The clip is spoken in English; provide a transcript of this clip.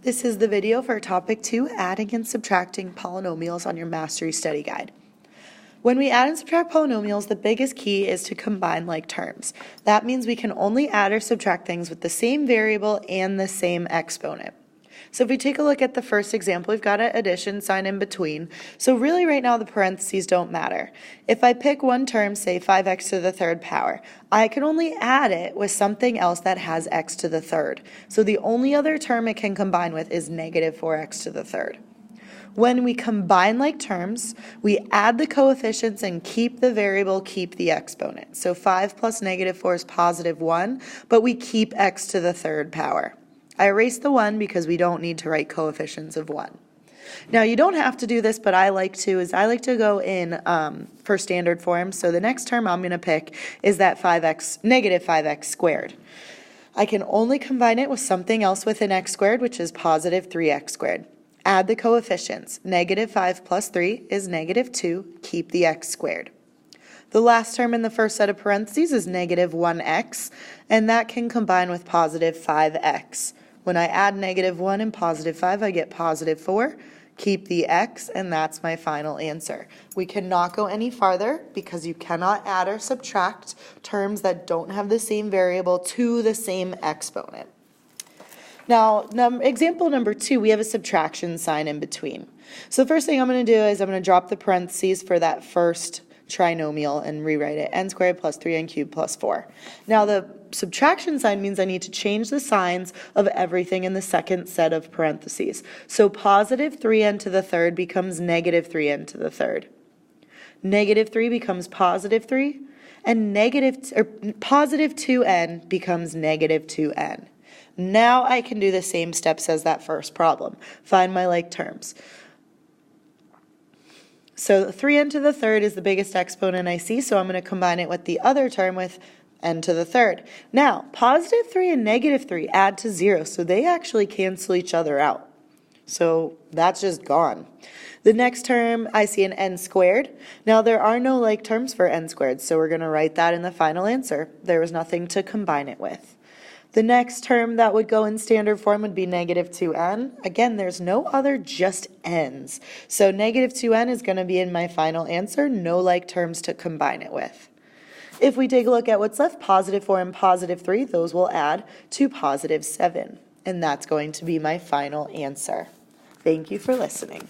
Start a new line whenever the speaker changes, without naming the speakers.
This is the video for topic 2, adding and subtracting polynomials on your mastery study guide. When we add and subtract polynomials, the biggest key is to combine like terms. That means we can only add or subtract things with the same variable and the same exponent. So if we take a look at the first example, we've got an addition sign in between. So really right now the parentheses don't matter. If I pick one term, say 5x to the third power, I can only add it with something else that has x to the third. So the only other term it can combine with is negative 4x to the third. When we combine like terms, we add the coefficients and keep the variable, keep the exponent. So 5 plus negative 4 is positive 1, but we keep x to the third power. I erase the 1 because we don't need to write coefficients of 1. Now you don't have to do this, but I like to go in for standard form. So the next term I'm going to pick is that negative 5x squared. I can only combine it with something else with an x squared, which is positive 3x squared. Add the coefficients. Negative 5 plus 3 is negative 2. Keep the x squared. The last term in the first set of parentheses is negative 1x, and that can combine with positive 5x. When I add negative 1 and positive 5, I get positive 4. Keep the x, and that's my final answer. We cannot go any farther because you cannot add or subtract terms that don't have the same variable to the same exponent. Now, example number 2, we have a subtraction sign in between. So the first thing I'm going to do is I'm going to drop the parentheses for that first trinomial and rewrite it, n squared plus 3n cubed plus 4. Now the subtraction sign means I need to change the signs of everything in the second set of parentheses. So positive 3n to the third becomes negative 3n to the third. Negative 3 becomes positive 3, and positive 2n becomes negative 2n. Now I can do the same steps as that first problem. Find my like terms. So 3n to the third is the biggest exponent I see, so I'm going to combine it with the other term with n to the third. Now, positive 3 and negative 3 add to 0, so they actually cancel each other out. So that's just gone. The next term, I see an n squared. Now, there are no like terms for n squared, so we're going to write that in the final answer. There was nothing to combine it with. The next term that would go in standard form would be negative 2n. Again, there's no other, just n's. So negative 2n is going to be in my final answer, no like terms to combine it with. If we take a look at what's left, positive 4 and positive 3, those will add to positive 7. And that's going to be my final answer. Thank you for listening.